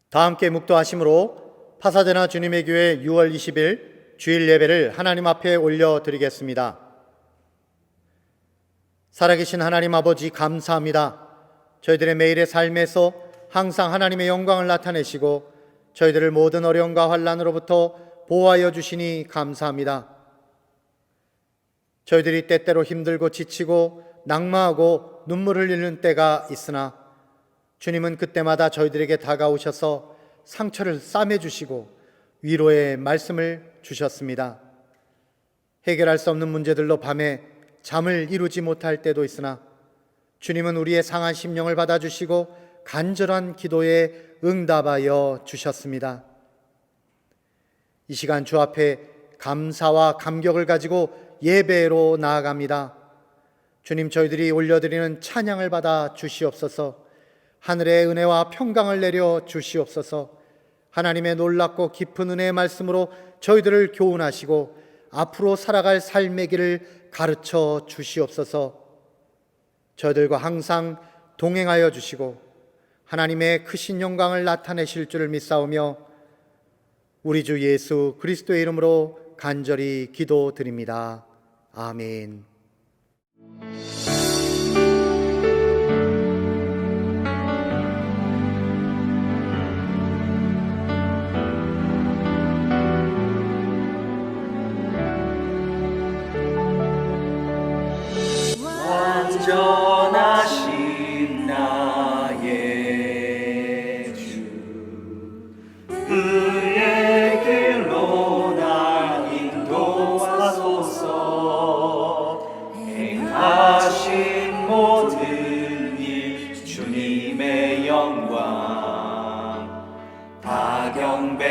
다 함께 묵도하심으로 파사데나 주님의 교회 6월 20일 주일 예배를 하나님 앞에 올려드리겠습니다. 살아계신 하나님 아버지 감사합니다. 저희들의 매일의 삶에서 항상 하나님의 영광을 나타내시고 저희들을 모든 어려움과 환난으로부터 보호하여 주시니 감사합니다. 저희들이 때때로 힘들고 지치고 낙마하고 눈물을 흘리는 때가 있으나 주님은 그때마다 저희들에게 다가오셔서 상처를 싸매주시고 위로의 말씀을 주셨습니다. 해결할 수 없는 문제들로 밤에 잠을 이루지 못할 때도 있으나 주님은 우리의 상한 심령을 받아주시고 간절한 기도에 응답하여 주셨습니다. 이 시간 주 앞에 감사와 감격을 가지고 예배로 나아갑니다. 주님, 저희들이 올려드리는 찬양을 받아 주시옵소서. 하늘의 은혜와 평강을 내려 주시옵소서. 하나님의 놀랍고 깊은 은혜의 말씀으로 저희들을 교훈하시고 앞으로 살아갈 삶의 길을 가르쳐 주시옵소서. 저희들과 항상 동행하여 주시고 하나님의 크신 영광을 나타내실 줄을 믿사오며 우리 주 예수 그리스도의 이름으로 간절히 기도드립니다. 아멘. 완전하신 나의 주, 그의 길로 날 인도하소서. 행하신 모든 일 주님의 영광 다 경배합니다.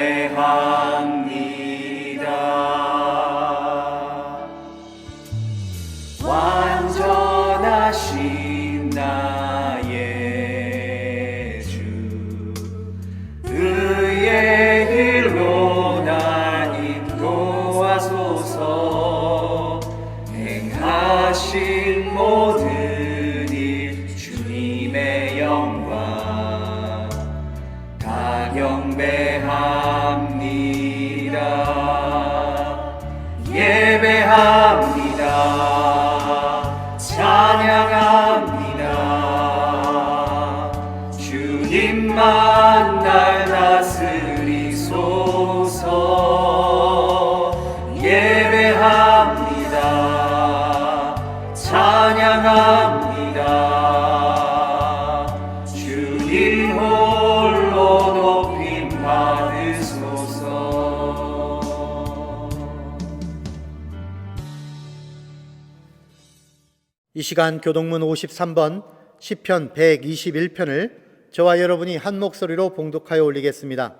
완전하신 나의 주, 그의 길로 날 인도하소서. 행하신 모든 일 주님의 영광 다 경배합니다. 예배합니다. 찬양합니다. 주님만 날 다스리소서. 예배합니다. 찬양합니다. 주님 홀로 높임 받으소서. 이 시간 교동문 53번 시편 121편을 저와 여러분이 한 목소리로 봉독하여 올리겠습니다.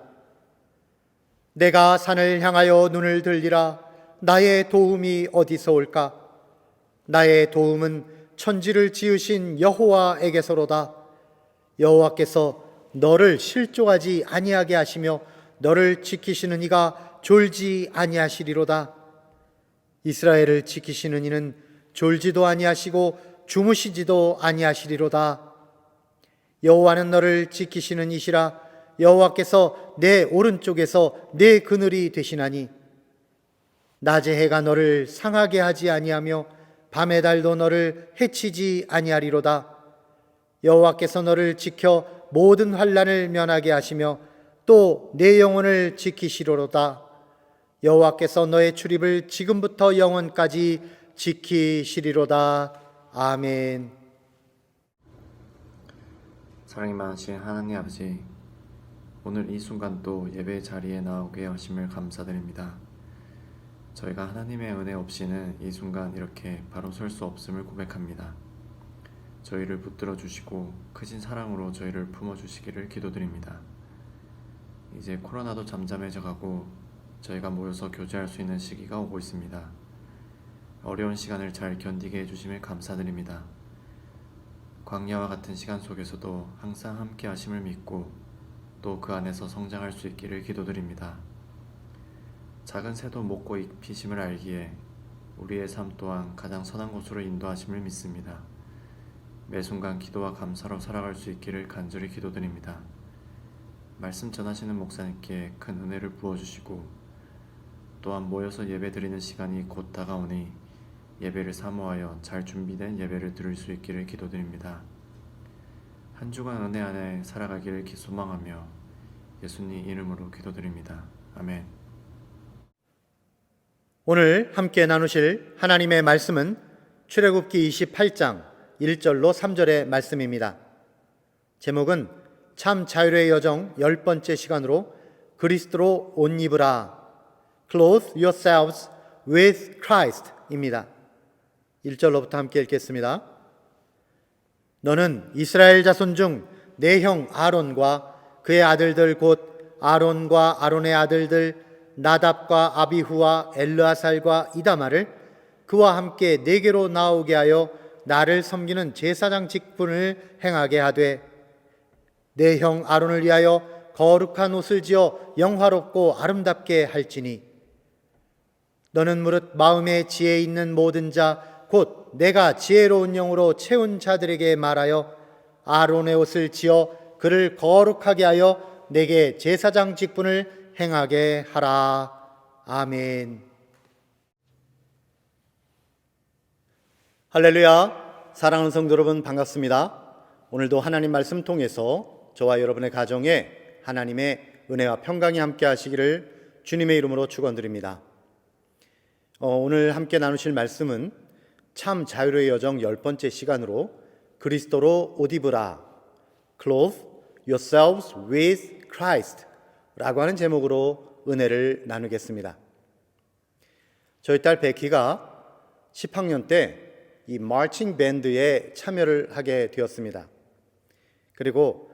내가 산을 향하여 눈을 들리라. 나의 도움이 어디서 올까? 나의 도움은 천지를 지으신 여호와에게서로다. 여호와께서 너를 실족하지 아니하게 하시며 너를 지키시는 이가 졸지 아니하시리로다. 이스라엘을 지키시는 이는 졸지도 아니하시고 주무시지도 아니하시리로다. 여호와는 너를 지키시는 이시라. 여호와께서 내 오른쪽에서 내 그늘이 되시나니 낮의 해가 너를 상하게 하지 아니하며 밤의 달도 너를 해치지 아니하리로다. 여호와께서 너를 지켜 모든 환난을 면하게 하시며 또 내 영혼을 지키시리로다. 여호와께서 너의 출입을 지금부터 영원까지 지키시리로다. 아멘. 사랑이 많으신 하나님 아버지, 오늘 이 순간 또 예배 자리에 나오게 하심을 감사드립니다. 저희가 하나님의 은혜 없이는 이 순간 이렇게 바로 설 수 없음을 고백합니다. 저희를 붙들어 주시고 크신 사랑으로 저희를 품어 주시기를 기도드립니다. 이제 코로나도 잠잠해져 가고 저희가 모여서 교제할 수 있는 시기가 오고 있습니다. 어려운 시간을 잘 견디게 해주심에 감사드립니다. 광야와 같은 시간 속에서도 항상 함께 하심을 믿고 또 그 안에서 성장할 수 있기를 기도드립니다. 작은 새도 먹고 입히심을 알기에 우리의 삶 또한 가장 선한 곳으로 인도하심을 믿습니다. 매 순간 기도와 감사로 살아갈 수 있기를 간절히 기도드립니다. 말씀 전하시는 목사님께 큰 은혜를 부어주시고 또한 모여서 예배 드리는 시간이 곧 다가오니 예배를 사모하여 잘 준비된 예배를 드릴 수 있기를 기도드립니다. 한 주간 은혜 안에 살아가기를 소망하며 예수님 이름으로 기도드립니다. 아멘. 오늘 함께 나누실 하나님의 말씀은 출애굽기 28장 1절로 3절의 말씀입니다. 제목은 참 자유의 여정 10번째 시간으로 그리스도로 옷 입으라, Clothe yourselves with Christ 입니다. 1절로부터 함께 읽겠습니다. 너는 이스라엘 자손 중 내 형 아론과 그의 아들들 곧 아론과 아론의 아들들 나답과 아비후와 엘르아살과 이다마를 그와 함께 내게로 나오게 하여 나를 섬기는 제사장 직분을 행하게 하되 내 형 아론을 위하여 거룩한 옷을 지어 영화롭고 아름답게 할지니 너는 무릇 마음에 지혜 있는 모든 자 곧 내가 지혜로운 영으로 채운 자들에게 말하여 아론의 옷을 지어 그를 거룩하게 하여 내게 제사장 직분을 행하게 하라. 아멘. 할렐루야. 사랑하는 성도 여러분, 반갑습니다. 오늘도 하나님 말씀 통해서 저와 여러분의 가정에 하나님의 은혜와 평강이 함께 하시기를 주님의 이름으로 축원드립니다. 오늘 함께 나누실 말씀은 참 자유의 여정 10번째 시간으로 그리스도로 옷 입으라, Clothe yourselves with Christ 라고 하는 제목으로 은혜를 나누겠습니다. 저희 딸 베키가 10학년 때 이 마칭 밴드에 참여를 하게 되었습니다. 그리고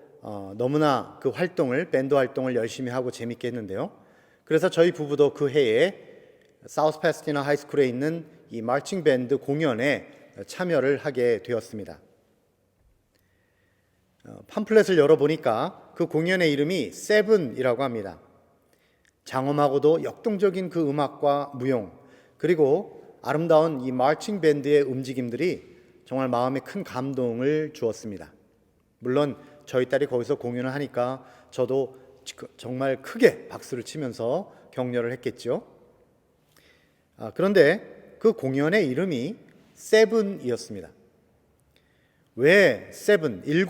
너무나 그 활동을, 밴드 활동을 열심히 하고 재밌게 했는데요. 그래서 저희 부부도 그 해에 사우스 패스티나 하이스쿨에 있는 이 마칭 밴드 공연에 참여를 하게 되었습니다. 팜플렛을 열어보니까 그 공연의 이름이 세븐이라고 합니다. 장엄하고도 역동적인 그 음악과 무용, 그리고 아름다운 이 마칭 밴드의 움직임들이 정말 마음에 큰 감동을 주었습니다. 물론 저희 딸이 거기서 공연을 하니까 저도 정말 크게 박수를 치면서 격려를 했겠죠. 그런데 그 공연의 이름이 세븐이었습니다. 왜 세븐, 7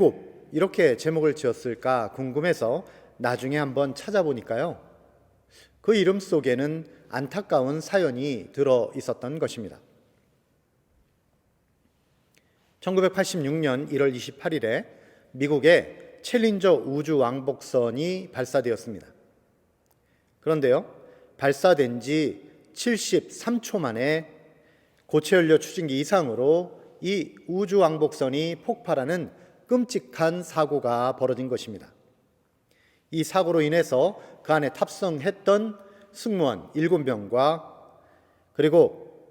이렇게 제목을 지었을까 궁금해서 나중에 한번 찾아보니까요, 그 이름 속에는 안타까운 사연이 들어 있었던 것입니다. 1986년 1월 28일에 미국의 챌린저 우주 왕복선이 발사되었습니다. 그런데요, 발사된 지 73초 만에 고체 연료 추진기 이상으로 이 우주 왕복선이 폭발하는 끔찍한 사고가 벌어진 것입니다. 이 사고로 인해서 그 안에 탑승했던 승무원 7명과 그리고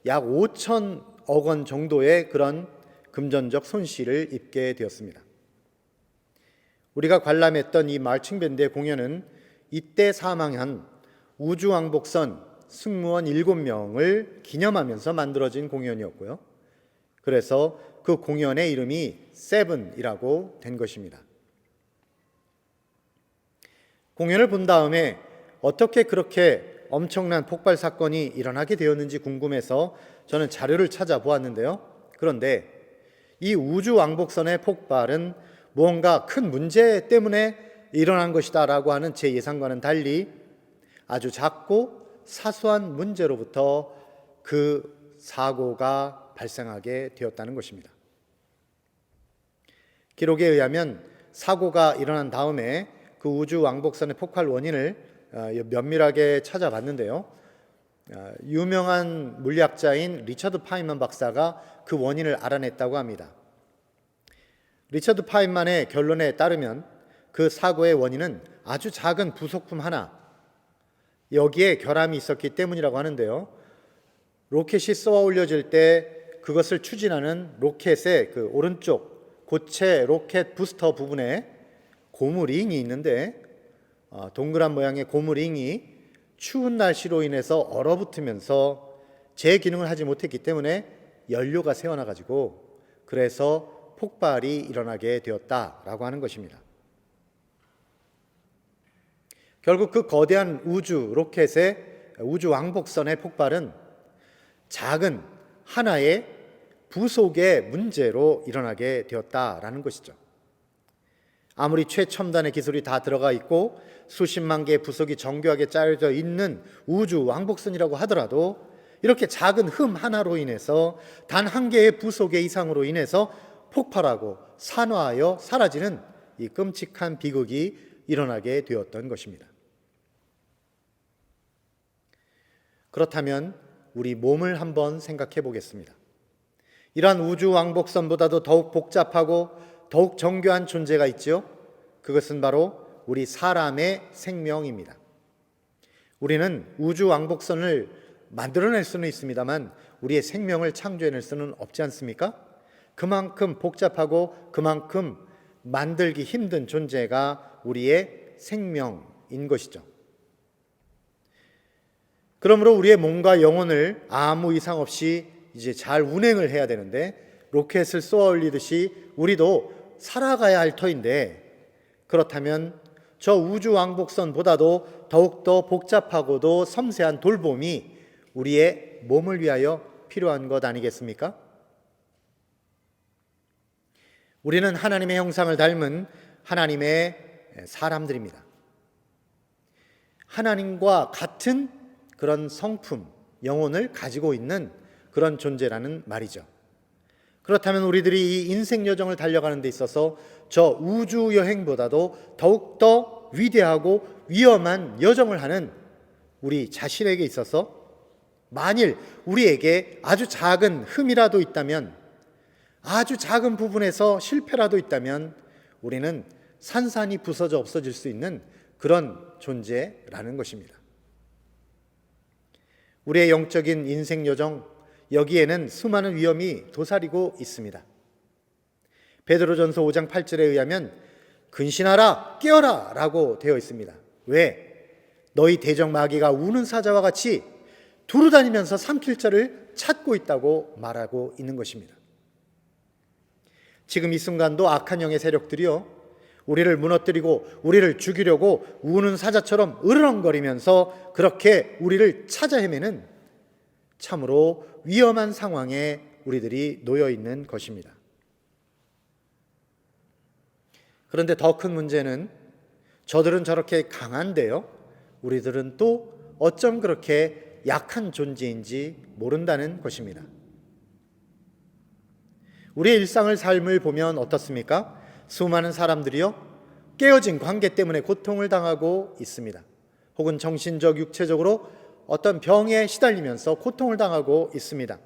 약 5천억 원 정도의 그런 금전적 손실을 입게 되었습니다. 우리가 관람했던 이 마칭 밴드의 공연은 이때 사망한 우주왕복선 승무원 7명을 기념하면서 만들어진 공연이었고요. 그래서 그 공연의 이름이 세븐이라고 된 것입니다. 공연을 본 다음에 어떻게 그렇게 엄청난 폭발 사건이 일어나게 되었는지 궁금해서 저는 자료를 찾아보았는데요. 그런데 이 우주 왕복선의 폭발은 무언가 큰 문제 때문에 일어난 것이다라고 하는 제 예상과는 달리 아주 작고 사소한 문제로부터 그 사고가 발생하게 되었다는 것입니다. 기록에 의하면 사고가 일어난 다음에 그 우주 왕복선의 폭발 원인을 면밀하게 찾아봤는데요. 유명한 물리학자인 리처드 파인만 박사가 그 원인을 알아냈다고 합니다. 리처드 파인만의 결론에 따르면 그 사고의 원인은 아주 작은 부속품 하나, 여기에 결함이 있었기 때문이라고 하는데요. 로켓이 쏘아 올려질 때 그것을 추진하는 로켓의 그 오른쪽 고체 로켓 부스터 부분에 고무링이 있는데 동그란 모양의 고무링이 추운 날씨로 인해서 얼어붙으면서 제 기능을 하지 못했기 때문에 연료가 새어나가지고 그래서 폭발이 일어나게 되었다라고 하는 것입니다. 결국 그 거대한 우주 로켓의 우주 왕복선의 폭발은 작은 하나의 부속의 문제로 일어나게 되었다라는 것이죠. 아무리 최첨단의 기술이 다 들어가 있고 수십만 개의 부속이 정교하게 짜여져 있는 우주 왕복선이라고 하더라도 이렇게 작은 흠 하나로 인해서 단 한 개의 부속의 이상으로 인해서 폭발하고 산화하여 사라지는 이 끔찍한 비극이 일어나게 되었던 것입니다. 그렇다면 우리 몸을 한번 생각해 보겠습니다. 이러한 우주 왕복선보다도 더욱 복잡하고 더욱 정교한 존재가 있죠. 그것은 바로 우리 사람의 생명입니다. 우리는 우주 왕복선을 만들어낼 수는 있습니다만 우리의 생명을 창조해낼 수는 없지 않습니까? 그만큼 복잡하고 그만큼 만들기 힘든 존재가 우리의 생명인 것이죠. 그러므로 우리의 몸과 영혼을 아무 이상 없이 이제 잘 운행을 해야 되는데 로켓을 쏘아 올리듯이 우리도 살아가야 할 터인데, 그렇다면 저 우주 왕복선보다도 더욱더 복잡하고도 섬세한 돌봄이 우리의 몸을 위하여 필요한 것 아니겠습니까? 우리는 하나님의 형상을 닮은 하나님의 사람들입니다. 하나님과 같은 그런 성품, 영혼을 가지고 있는 그런 존재라는 말이죠. 그렇다면 우리들이 이 인생 여정을 달려가는 데 있어서 저 우주 여행보다도 더욱더 위대하고 위험한 여정을 하는 우리 자신에게 있어서 만일 우리에게 아주 작은 흠이라도 있다면, 아주 작은 부분에서 실패라도 있다면 우리는 산산이 부서져 없어질 수 있는 그런 존재라는 것입니다. 우리의 영적인 인생 여정, 여기에는 수많은 위험이 도사리고 있습니다. 베드로전서 5장 8절에 의하면 근신하라 깨어라 라고 되어 있습니다. 왜? 너희 대적 마귀가 우는 사자와 같이 두루다니면서 삼킬 자를 찾고 있다고 말하고 있는 것입니다. 지금 이 순간도 악한 영의 세력들이요, 우리를 무너뜨리고 우리를 죽이려고 우는 사자처럼 으르렁거리면서 그렇게 우리를 찾아 헤매는 참으로 위험한 상황에 우리들이 놓여 있는 것입니다. 그런데 더 큰 문제는 저들은 저렇게 강한데요, 우리들은 또 어쩜 그렇게 약한 존재인지 모른다는 것입니다. 우리의 일상을 삶을 보면 어떻습니까? 수많은 사람들이요, 깨어진 관계 때문에 고통을 당하고 있습니다. 혹은 정신적, 육체적으로 어떤 병에 시달리면서 고통을 당하고 있습니다.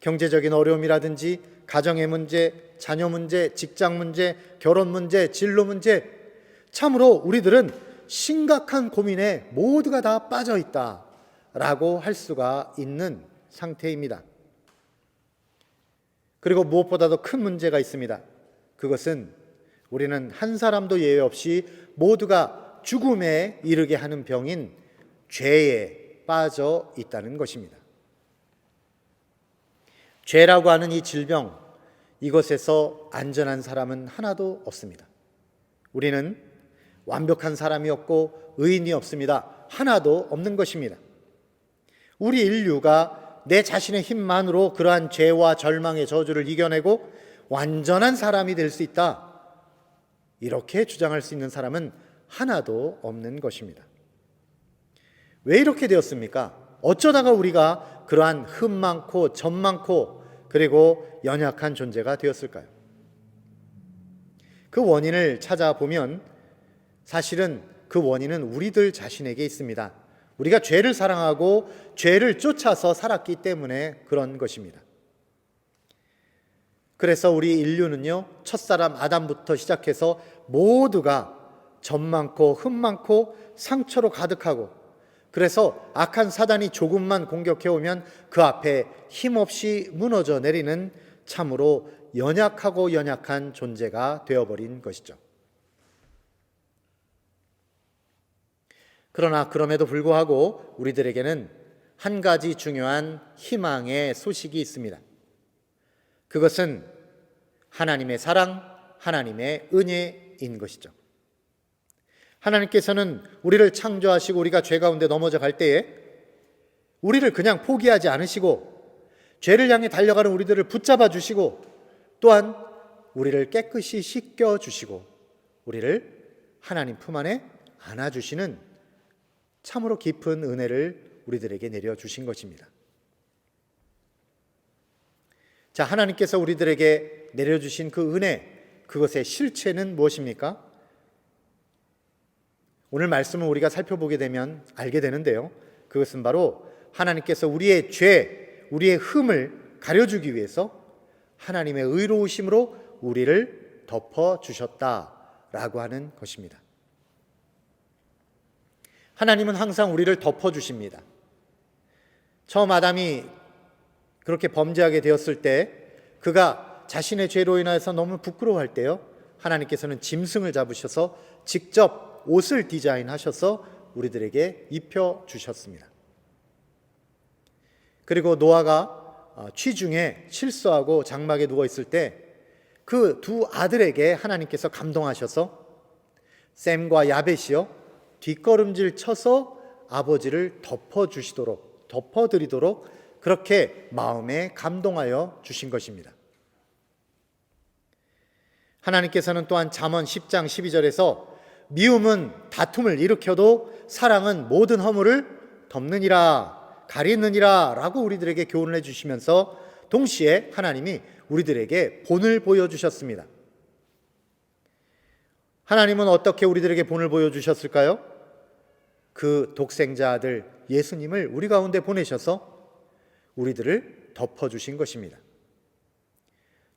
경제적인 어려움이라든지 가정의 문제, 자녀 문제, 직장 문제, 결혼 문제, 진로 문제, 참으로 우리들은 심각한 고민에 모두가 다 빠져 있다라고 할 수가 있는 상태입니다. 그리고 무엇보다도 큰 문제가 있습니다. 그것은 우리는 한 사람도 예외 없이 모두가 죽음에 이르게 하는 병인 죄에 빠져 있다는 것입니다. 죄라고 하는 이 질병, 이것에서 안전한 사람은 하나도 없습니다. 우리는 완벽한 사람이 없고 의인이 없습니다. 하나도 없는 것입니다. 우리 인류가 내 자신의 힘만으로 그러한 죄와 절망의 저주를 이겨내고 완전한 사람이 될 수 있다, 이렇게 주장할 수 있는 사람은 하나도 없는 것입니다. 왜 이렇게 되었습니까? 어쩌다가 우리가 그러한 흠 많고 점 많고 그리고 연약한 존재가 되었을까요? 그 원인을 찾아보면 사실은 그 원인은 우리들 자신에게 있습니다. 우리가 죄를 사랑하고 죄를 쫓아서 살았기 때문에 그런 것입니다. 그래서 우리 인류는요, 첫사람 아담부터 시작해서 모두가 점 많고 흠 많고 상처로 가득하고, 그래서 악한 사단이 조금만 공격해오면 그 앞에 힘없이 무너져 내리는 참으로 연약하고 연약한 존재가 되어버린 것이죠. 그러나 그럼에도 불구하고 우리들에게는 한 가지 중요한 희망의 소식이 있습니다. 그것은 하나님의 사랑, 하나님의 은혜인 것이죠. 하나님께서는 우리를 창조하시고 우리가 죄 가운데 넘어져 갈 때에 우리를 그냥 포기하지 않으시고 죄를 향해 달려가는 우리들을 붙잡아 주시고 또한 우리를 깨끗이 씻겨 주시고 우리를 하나님 품 안에 안아주시는 참으로 깊은 은혜를 우리들에게 내려주신 것입니다. 자, 하나님께서 우리들에게 내려주신 그 은혜, 그것의 실체는 무엇입니까? 오늘 말씀을 우리가 살펴보게 되면 알게 되는데요. 그것은 바로 하나님께서 우리의 죄, 우리의 흠을 가려주기 위해서 하나님의 의로우심으로 우리를 덮어주셨다라고 하는 것입니다. 하나님은 항상 우리를 덮어주십니다. 처음 아담이 그렇게 범죄하게 되었을 때 그가 자신의 죄로 인하여서 너무 부끄러워할 때요, 하나님께서는 짐승을 잡으셔서 직접 옷을 디자인하셔서 우리들에게 입혀주셨습니다. 그리고 노아가 취중에 실수하고 장막에 누워있을 때 그 두 아들에게 하나님께서 감동하셔서 셈과 야벳이요 뒷걸음질 쳐서 아버지를 덮어드리도록 그렇게 마음에 감동하여 주신 것입니다. 하나님께서는 또한 잠언 10장 12절에서 미움은 다툼을 일으켜도 사랑은 모든 허물을 덮느니라 가리느니라 라고 우리들에게 교훈을 해주시면서 동시에 하나님이 우리들에게 본을 보여주셨습니다. 하나님은 어떻게 우리들에게 본을 보여주셨을까요? 그 독생자 아들 예수님을 우리 가운데 보내셔서 우리들을 덮어주신 것입니다.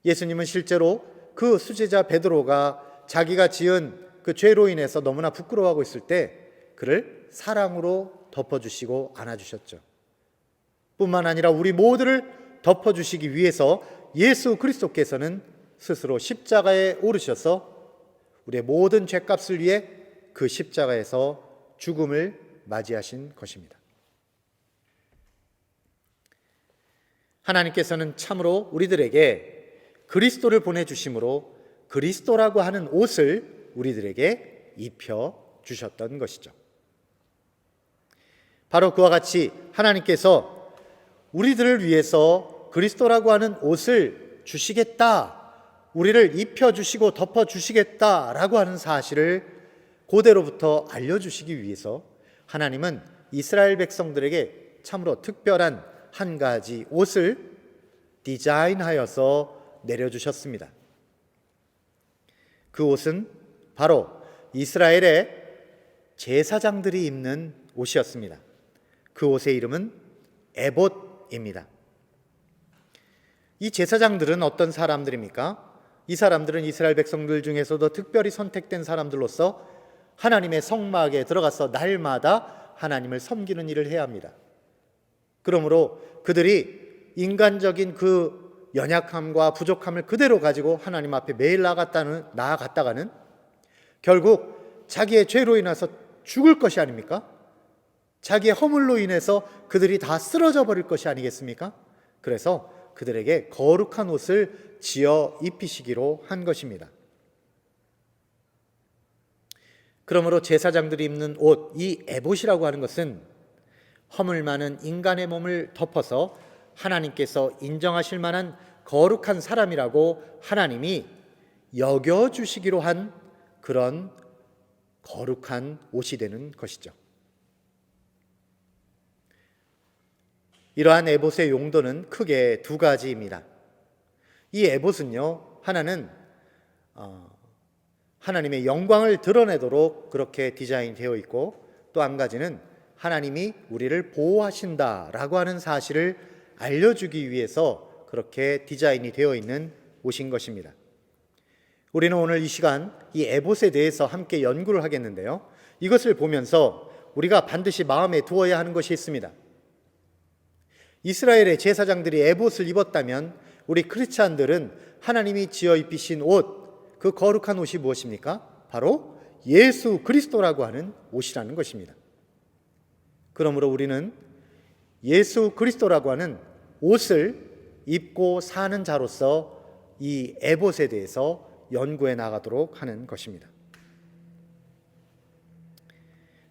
예수님은 실제로 그 수제자 베드로가 자기가 지은 그 죄로 인해서 너무나 부끄러워하고 있을 때 그를 사랑으로 덮어주시고 안아주셨죠. 뿐만 아니라 우리 모두를 덮어주시기 위해서 예수 그리스도께서는 스스로 십자가에 오르셔서 우리의 모든 죄값을 위해 그 십자가에서 죽음을 맞이하신 것입니다. 하나님께서는 참으로 우리들에게 그리스도를 보내주심으로 그리스도라고 하는 옷을 우리들에게 입혀주셨던 것이죠. 바로 그와 같이 하나님께서 우리들을 위해서 그리스도라고 하는 옷을 주시겠다, 우리를 입혀주시고 덮어주시겠다라고 하는 사실을 고대로부터 알려주시기 위해서 하나님은 이스라엘 백성들에게 참으로 특별한 한 가지 옷을 디자인하여서 내려주셨습니다. 그 옷은 바로 이스라엘의 제사장들이 입는 옷이었습니다. 그 옷의 이름은 에봇입니다. 이 제사장들은 어떤 사람들입니까? 이 사람들은 이스라엘 백성들 중에서도 특별히 선택된 사람들로서 하나님의 성막에 들어가서 날마다 하나님을 섬기는 일을 해야 합니다. 그러므로 그들이 인간적인 그 연약함과 부족함을 그대로 가지고 하나님 앞에 매일 나아갔다가는 결국 자기의 죄로 인해서 죽을 것이 아닙니까? 자기의 허물로 인해서 그들이 다 쓰러져 버릴 것이 아니겠습니까? 그래서 그들에게 거룩한 옷을 지어 입히시기로 한 것입니다. 그러므로 제사장들이 입는 옷, 이 에봇이라고 하는 것은 허물 많은 인간의 몸을 덮어서 하나님께서 인정하실 만한 거룩한 사람이라고 하나님이 여겨주시기로 한 그런 거룩한 옷이 되는 것이죠. 이러한 에봇의 용도는 크게 두 가지입니다. 이 에봇은요, 하나는 하나님의 영광을 드러내도록 그렇게 디자인되어 있고, 또 한 가지는 하나님이 우리를 보호하신다라고 하는 사실을 알려주기 위해서 그렇게 디자인이 되어 있는 옷인 것입니다. 우리는 오늘 이 시간 이 에봇에 대해서 함께 연구를 하겠는데요, 이것을 보면서 우리가 반드시 마음에 두어야 하는 것이 있습니다. 이스라엘의 제사장들이 에봇을 입었다면 우리 크리스찬들은 하나님이 지어 입히신 옷, 그 거룩한 옷이 무엇입니까? 바로 예수 그리스도라고 하는 옷이라는 것입니다. 그러므로 우리는 예수 그리스도라고 하는 옷을 입고 사는 자로서 이 에봇에 대해서 연구해 나가도록 하는 것입니다.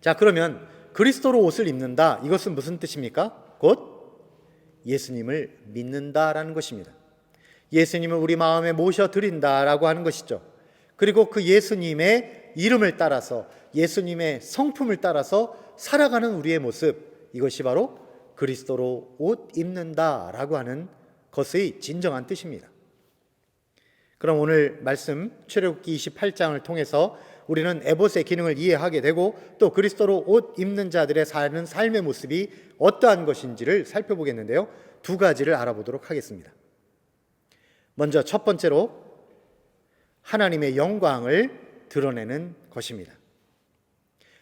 자, 그러면 그리스도로 옷을 입는다, 이것은 무슨 뜻입니까? 곧 예수님을 믿는다라는 것입니다. 예수님을 우리 마음에 모셔드린다라고 하는 것이죠. 그리고 그 예수님의 이름을 따라서, 예수님의 성품을 따라서 살아가는 우리의 모습, 이것이 바로 그리스도로 옷 입는다라고 하는 것의 진정한 뜻입니다. 그럼 오늘 말씀 출애굽기 28장을 통해서 우리는 에봇의 기능을 이해하게 되고 또 그리스도로 옷 입는 자들의 사는 삶의 모습이 어떠한 것인지를 살펴보겠는데요. 두 가지를 알아보도록 하겠습니다. 먼저 첫 번째로 하나님의 영광을 드러내는 것입니다.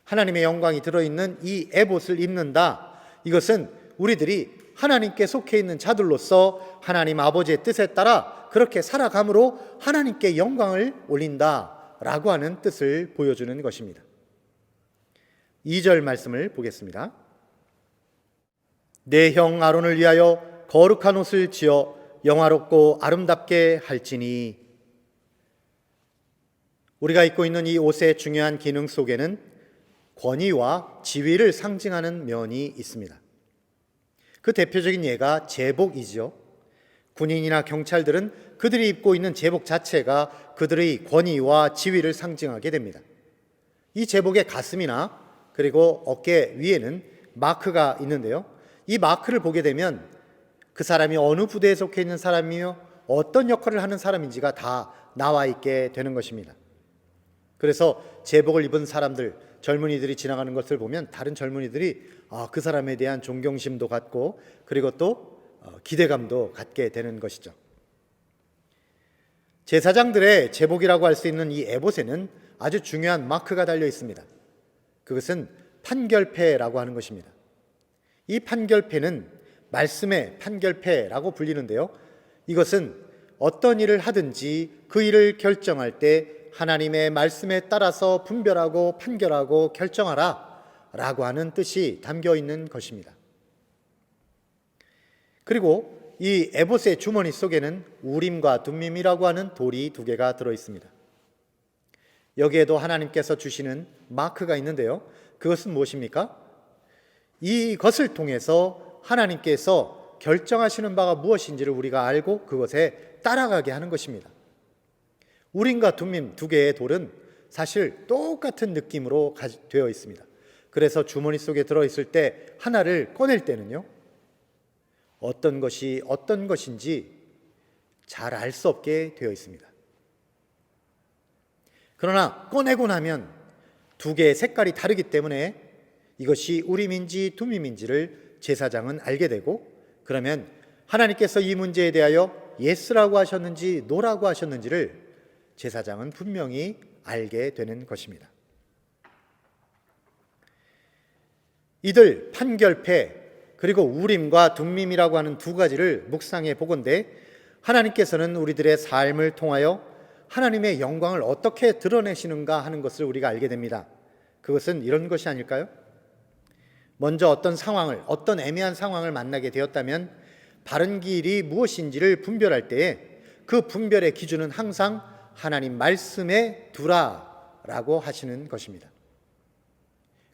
하나님의 영광이 들어있는 이 에봇을 입는다, 이것은 우리들이 하나님께 속해 있는 자들로서 하나님 아버지의 뜻에 따라 그렇게 살아감으로 하나님께 영광을 올린다라고 하는 뜻을 보여주는 것입니다. 2절 말씀을 보겠습니다. 내 형 아론을 위하여 거룩한 옷을 지어 영화롭고 아름답게 할지니. 우리가 입고 있는 이 옷의 중요한 기능 속에는 권위와 지위를 상징하는 면이 있습니다. 그 대표적인 예가 제복이지요. 군인이나 경찰들은 그들이 입고 있는 제복 자체가 그들의 권위와 지위를 상징하게 됩니다. 이 제복의 가슴이나 그리고 어깨 위에는 마크가 있는데요. 이 마크를 보게 되면 그 사람이 어느 부대에 속해 있는 사람이며 어떤 역할을 하는 사람인지가 다 나와 있게 되는 것입니다. 그래서 제복을 입은 사람들, 젊은이들이 지나가는 것을 보면 다른 젊은이들이 그 사람에 대한 존경심도 갖고 그리고 또 기대감도 갖게 되는 것이죠. 제사장들의 제복이라고 할 수 있는 이 에봇에는 아주 중요한 마크가 달려 있습니다. 그것은 판결패라고 하는 것입니다. 이 판결패는 말씀의 판결패라고 불리는데요. 이것은 어떤 일을 하든지 그 일을 결정할 때 하나님의 말씀에 따라서 분별하고 판결하고 결정하라 라고 하는 뜻이 담겨 있는 것입니다. 그리고 이 에봇의 주머니 속에는 우림과 둠밈이라고 하는 돌이 두 개가 들어 있습니다. 여기에도 하나님께서 주시는 마크가 있는데요. 그것은 무엇입니까? 이것을 통해서 하나님께서 결정하시는 바가 무엇인지를 우리가 알고 그것에 따라가게 하는 것입니다. 우림과 둠밈 두 개의 돌은 사실 똑같은 느낌으로 되어 있습니다. 그래서 주머니 속에 들어있을 때 하나를 꺼낼 때는요, 어떤 것이 어떤 것인지 잘 알 수 없게 되어 있습니다. 그러나 꺼내고 나면 두 개의 색깔이 다르기 때문에 이것이 우림인지 둠밈인지를 제사장은 알게 되고, 그러면 하나님께서 이 문제에 대하여 예스라고 하셨는지 노라고 하셨는지를 제사장은 분명히 알게 되는 것입니다. 이들 판결패 그리고 우림과 둠밈이라고 하는 두 가지를 묵상해 보건대 하나님께서는 우리들의 삶을 통하여 하나님의 영광을 어떻게 드러내시는가 하는 것을 우리가 알게 됩니다. 그것은 이런 것이 아닐까요? 먼저 어떤 애매한 상황을 만나게 되었다면 바른 길이 무엇인지를 분별할 때에 그 분별의 기준은 항상 하나님 말씀에 두라라고 하시는 것입니다.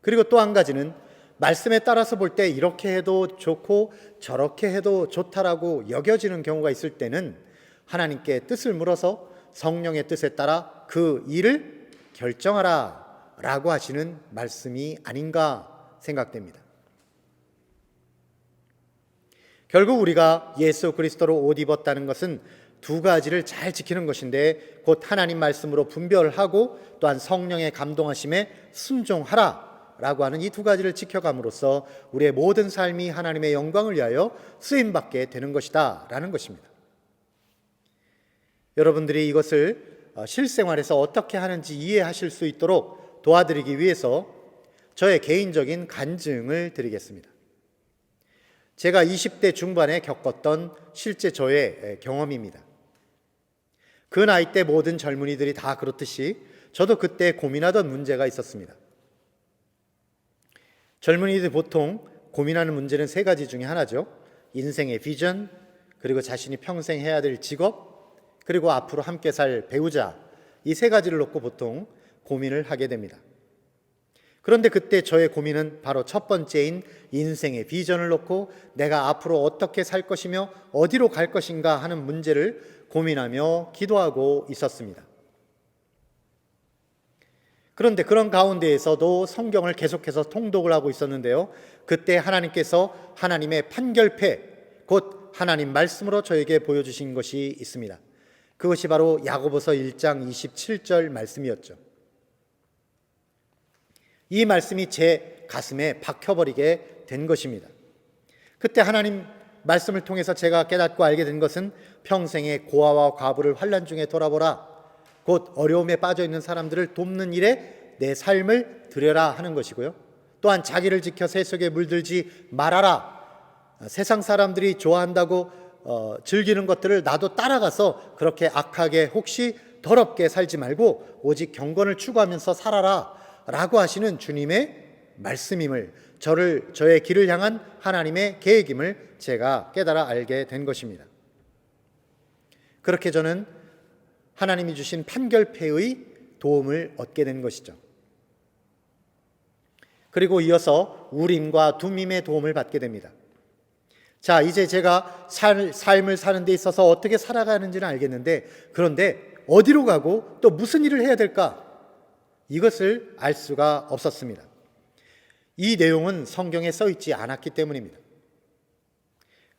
그리고 또 한 가지는 말씀에 따라서 볼 때 이렇게 해도 좋고 저렇게 해도 좋다라고 여겨지는 경우가 있을 때는 하나님께 뜻을 물어서 성령의 뜻에 따라 그 일을 결정하라 라고 하시는 말씀이 아닌가 생각됩니다. 결국 우리가 예수 그리스도로 옷 입었다는 것은 두 가지를 잘 지키는 것인데 곧 하나님 말씀으로 분별하고 또한 성령의 감동하심에 순종하라 라고 하는 이 두 가지를 지켜감으로써 우리의 모든 삶이 하나님의 영광을 위하여 쓰임받게 되는 것이다 라는 것입니다. 여러분들이 이것을 실생활에서 어떻게 하는지 이해하실 수 있도록 도와드리기 위해서 저의 개인적인 간증을 드리겠습니다. 제가 20대 중반에 겪었던 실제 저의 경험입니다. 그 나이 때 모든 젊은이들이 다 그렇듯이 저도 그때 고민하던 문제가 있었습니다. 젊은이들 보통 고민하는 문제는 세 가지 중에 하나죠. 인생의 비전, 그리고 자신이 평생 해야 될 직업, 그리고 앞으로 함께 살 배우자, 이 세 가지를 놓고 보통 고민을 하게 됩니다. 그런데 그때 저의 고민은 바로 첫 번째인 인생의 비전을 놓고 내가 앞으로 어떻게 살 것이며 어디로 갈 것인가 하는 문제를 고민하며 기도하고 있었습니다. 그런데 그런 가운데에서도 성경을 계속해서 통독을 하고 있었는데요. 그때 하나님께서 하나님의 판결패, 곧 하나님 말씀으로 저에게 보여주신 것이 있습니다. 그것이 바로 야고보서 1장 27절 말씀이었죠. 이 말씀이 제 가슴에 박혀버리게 된 것입니다. 그때 하나님 말씀을 통해서 제가 깨닫고 알게 된 것은 평생의 고아와 과부를 환난 중에 돌아보라, 곧 어려움에 빠져 있는 사람들을 돕는 일에 내 삶을 들여라 하는 것이고요. 또한 자기를 지켜 새 속에 물들지 말아라. 세상 사람들이 좋아한다고 즐기는 것들을 나도 따라가서 그렇게 악하게 혹시 더럽게 살지 말고 오직 경건을 추구하면서 살아라 라고 하시는 주님의 말씀임을, 저의 길을 향한 하나님의 계획임을 제가 깨달아 알게 된 것입니다. 그렇게 저는 하나님이 주신 판결패의 도움을 얻게 된 것이죠. 그리고 이어서 우림과 둠밈의 도움을 받게 됩니다. 자, 이제 제가 삶을 사는 데 있어서 어떻게 살아가는지는 알겠는데, 그런데 어디로 가고 또 무슨 일을 해야 될까? 이것을 알 수가 없었습니다. 이 내용은 성경에 써 있지 않았기 때문입니다.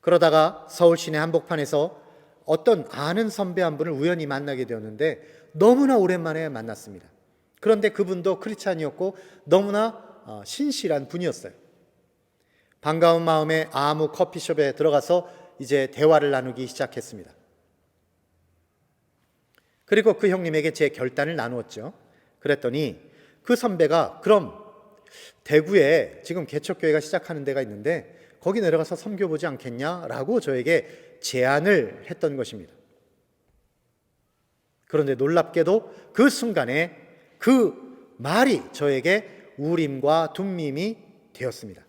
그러다가 서울 시내 한복판에서 어떤 아는 선배 한 분을 우연히 만나게 되었는데 너무나 오랜만에 만났습니다. 그런데 그분도 크리스찬이었고 너무나 신실한 분이었어요. 반가운 마음에 아무 커피숍에 들어가서 이제 대화를 나누기 시작했습니다. 그리고 그 형님에게 제 결단을 나누었죠. 그랬더니 그 선배가 그럼 대구에 지금 개척교회가 시작하는 데가 있는데 거기 내려가서 섬겨보지 않겠냐라고 저에게 제안을 했던 것입니다. 그런데 놀랍게도 그 순간에 그 말이 저에게 우림과 둠밈이 되었습니다.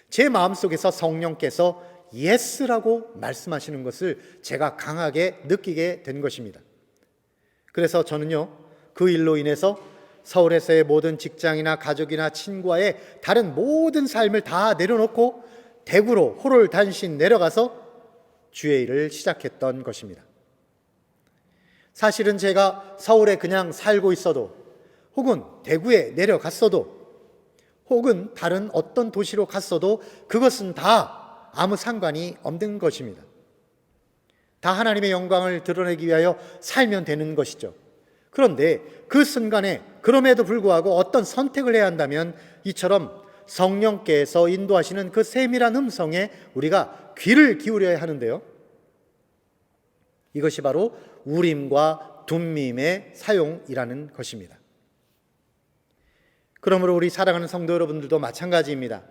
제 마음속에서 성령께서 예스라고 말씀하시는 것을 제가 강하게 느끼게 된 것입니다. 그래서 저는요, 그 일로 인해서 서울에서의 모든 직장이나 가족이나 친구와의 다른 모든 삶을 다 내려놓고 대구로 호롤단신 내려가서 주의 일을 시작했던 것입니다. 사실은 제가 서울에 그냥 살고 있어도, 혹은 대구에 내려갔어도, 혹은 다른 어떤 도시로 갔어도 그것은 다 아무 상관이 없는 것입니다. 다 하나님의 영광을 드러내기 위하여 살면 되는 것이죠. 그런데 그 순간에 그럼에도 불구하고 어떤 선택을 해야 한다면 이처럼 성령께서 인도하시는 그 세밀한 음성에 우리가 귀를 기울여야 하는데요. 이것이 바로 우림과 둠밈의 사용이라는 것입니다. 그러므로 우리 사랑하는 성도 여러분들도 마찬가지입니다.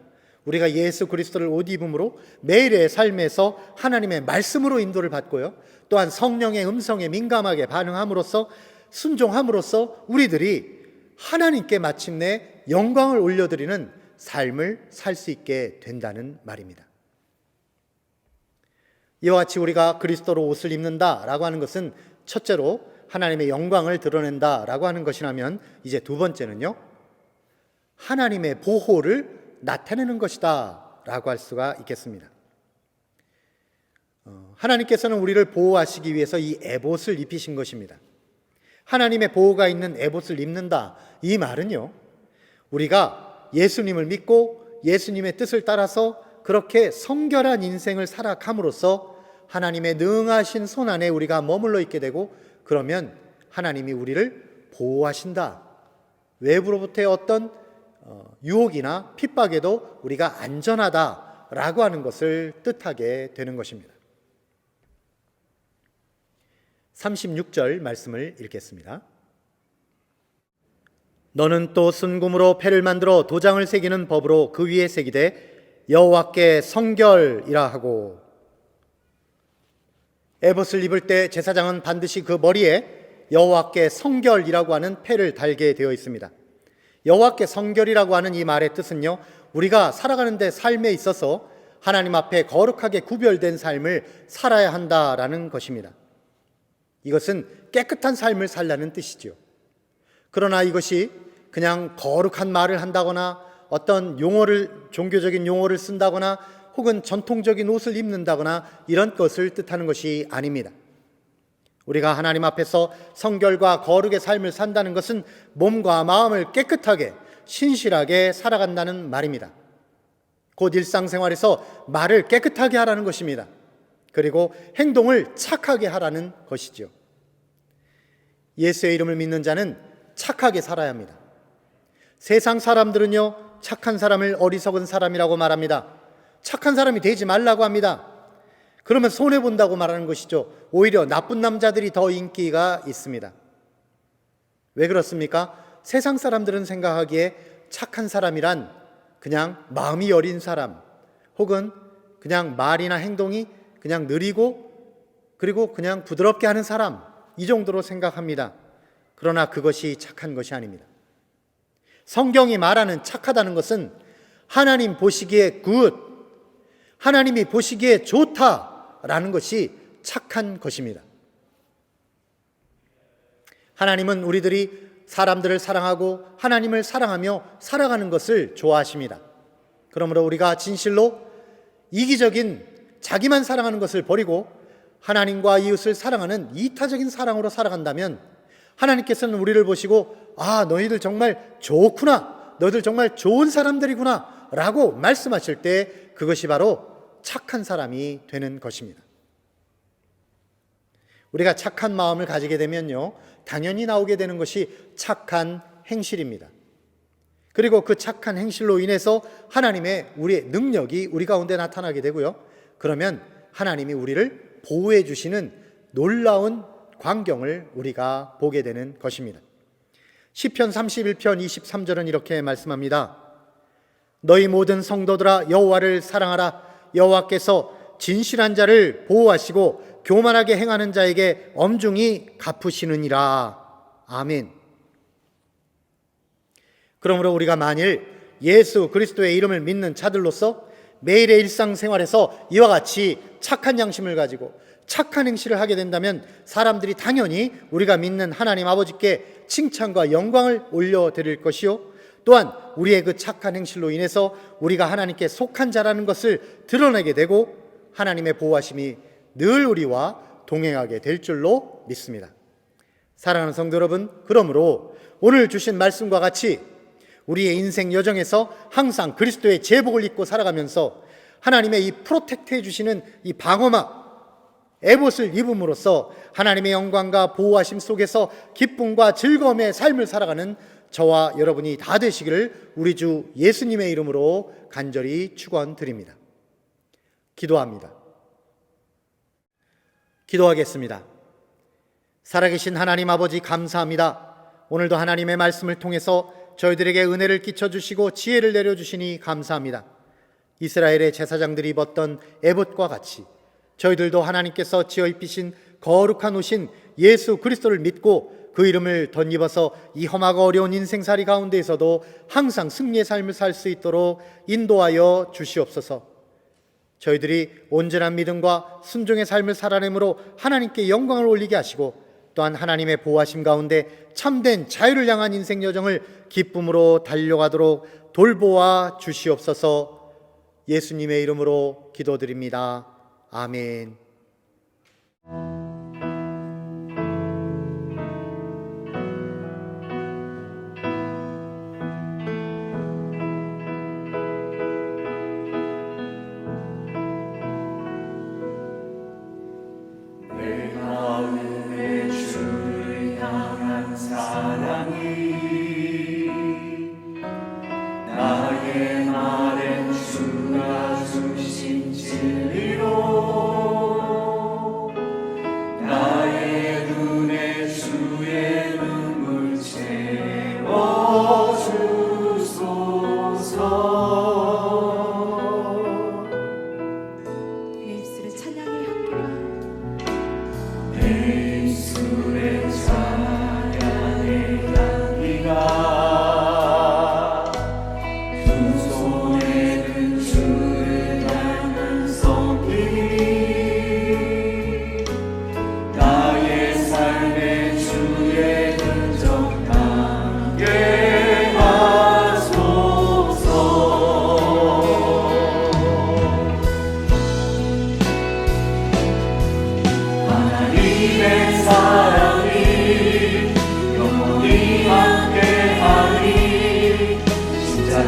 우리가 예수 그리스도를 옷 입음으로 매일의 삶에서 하나님의 말씀으로 인도를 받고요, 또한 성령의 음성에 민감하게 반응함으로써, 순종함으로써 우리들이 하나님께 마침내 영광을 올려드리는 삶을 살 수 있게 된다는 말입니다. 이와 같이 우리가 그리스도로 옷을 입는다라고 하는 것은 첫째로 하나님의 영광을 드러낸다라고 하는 것이라면, 이제 두 번째는요, 하나님의 보호를 나타내는 것이다 라고 할 수가 있겠습니다. 하나님께서는 우리를 보호하시기 위해서 이 에봇을 입히신 것입니다. 하나님의 보호가 있는 에봇을 입는다, 이 말은요, 우리가 예수님을 믿고 예수님의 뜻을 따라서 그렇게 성결한 인생을 살아감으로써 하나님의 능하신 손 안에 우리가 머물러 있게 되고, 그러면 하나님이 우리를 보호하신다, 외부로부터의 어떤 유혹이나 핍박에도 우리가 안전하다라고 하는 것을 뜻하게 되는 것입니다. 36절 말씀을 읽겠습니다. 너는 또 순금으로 패를 만들어 도장을 새기는 법으로 그 위에 새기되 여호와께 성결이라 하고. 에봇을 입을 때 제사장은 반드시 그 머리에 여호와께 성결이라고 하는 패를 달게 되어 있습니다. 여호와께 성결이라고 하는 이 말의 뜻은요, 우리가 살아가는 데 삶에 있어서 하나님 앞에 거룩하게 구별된 삶을 살아야 한다라는 것입니다. 이것은 깨끗한 삶을 살라는 뜻이지요. 그러나 이것이 그냥 거룩한 말을 한다거나 어떤 종교적인 용어를 쓴다거나 혹은 전통적인 옷을 입는다거나 이런 것을 뜻하는 것이 아닙니다. 우리가 하나님 앞에서 성결과 거룩의 삶을 산다는 것은 몸과 마음을 깨끗하게 신실하게 살아간다는 말입니다. 곧 일상생활에서 말을 깨끗하게 하라는 것입니다. 그리고 행동을 착하게 하라는 것이죠. 예수의 이름을 믿는 자는 착하게 살아야 합니다. 세상 사람들은요, 착한 사람을 어리석은 사람이라고 말합니다. 착한 사람이 되지 말라고 합니다. 그러면 손해본다고 말하는 것이죠. 오히려 나쁜 남자들이 더 인기가 있습니다. 왜 그렇습니까? 세상 사람들은 생각하기에 착한 사람이란 그냥 마음이 여린 사람, 혹은 그냥 말이나 행동이 그냥 느리고 그리고 그냥 부드럽게 하는 사람, 이 정도로 생각합니다. 그러나 그것이 착한 것이 아닙니다. 성경이 말하는 착하다는 것은 하나님 보시기에 굿, 하나님이 보시기에 좋다라는 것이 착한 것입니다. 하나님은 우리들이 사람들을 사랑하고 하나님을 사랑하며 살아가는 것을 좋아하십니다. 그러므로 우리가 진실로 이기적인 자기만 사랑하는 것을 버리고 하나님과 이웃을 사랑하는 이타적인 사랑으로 살아간다면 하나님께서는 우리를 보시고 너희들 정말 좋구나, 너희들 정말 좋은 사람들이구나 라고 말씀하실 때 그것이 바로 착한 사람이 되는 것입니다. 우리가 착한 마음을 가지게 되면요, 당연히 나오게 되는 것이 착한 행실입니다. 그리고 그 착한 행실로 인해서 하나님의 우리의 능력이 우리 가운데 나타나게 되고요, 그러면 하나님이 우리를 보호해 주시는 놀라운 광경을 우리가 보게 되는 것입니다. 시편 31편 23절은 이렇게 말씀합니다. 너희 모든 성도들아 여호와를 사랑하라. 여호와께서 진실한 자를 보호하시고 교만하게 행하는 자에게 엄중히 갚으시느니라. 아멘. 그러므로 우리가 만일 예수 그리스도의 이름을 믿는 자들로서 매일의 일상생활에서 이와 같이 착한 양심을 가지고 착한 행실을 하게 된다면 사람들이 당연히 우리가 믿는 하나님 아버지께 칭찬과 영광을 올려드릴 것이요, 또한 우리의 그 착한 행실로 인해서 우리가 하나님께 속한 자라는 것을 드러내게 되고 하나님의 보호하심이 늘 우리와 동행하게 될 줄로 믿습니다. 사랑하는 성도 여러분, 그러므로 오늘 주신 말씀과 같이 우리의 인생 여정에서 항상 그리스도의 제복을 입고 살아가면서 하나님의 이 프로텍트 해주시는 이 방어막 에봇을 입음으로써 하나님의 영광과 보호하심 속에서 기쁨과 즐거움의 삶을 살아가는 저와 여러분이 다 되시기를 우리 주 예수님의 이름으로 간절히 축원드립니다. 기도합니다. 기도하겠습니다. 살아계신 하나님 아버지, 감사합니다. 오늘도 하나님의 말씀을 통해서 저희들에게 은혜를 끼쳐주시고 지혜를 내려주시니 감사합니다. 이스라엘의 제사장들이 입었던 에봇과 같이 저희들도 하나님께서 지어 입히신 거룩한 옷인 예수 그리스도를 믿고 그 이름을 덧입어서 이 험하고 어려운 인생살이 가운데에서도 항상 승리의 삶을 살 수 있도록 인도하여 주시옵소서. 저희들이 온전한 믿음과 순종의 삶을 살아내므로 하나님께 영광을 올리게 하시고 또한 하나님의 보호하심 가운데 참된 자유를 향한 인생 여정을 기쁨으로 달려가도록 돌보아 주시옵소서. 예수님의 이름으로 기도드립니다. 아멘. 내 마음에 주를 향한 사랑이 나의 말엔 주가 주신 진리로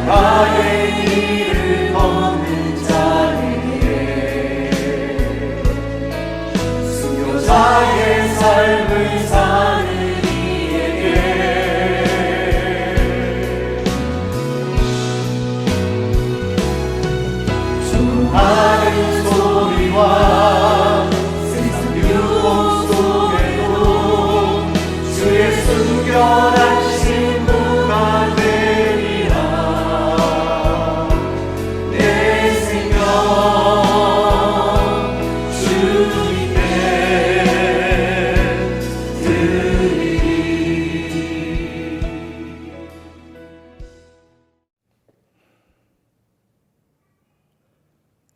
나의 길을 걷는 자에게 수요자의 삶을 사는 이에게 수많은 소리와 세상 유혹 속에도 주의 순결한 신부가 되리라. 내 생명 주님께 드리리.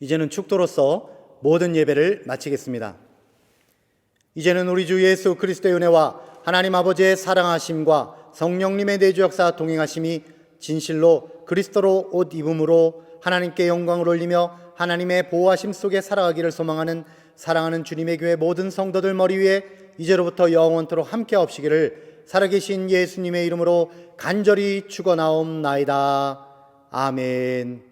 이제는 축도로서 모든 예배를 마치겠습니다. 이제는 우리 주 예수 그리스도의 은혜와 하나님 아버지의 사랑하심과 성령님의 내주 역사 동행하심이 진실로 그리스도로 옷 입음으로 하나님께 영광을 올리며 하나님의 보호하심 속에 살아가기를 소망하는 사랑하는 주님의 교회 모든 성도들 머리 위에 이제로부터 영원토록 함께 하옵시기를 살아계신 예수님의 이름으로 간절히 축원하옵나이다. 아멘.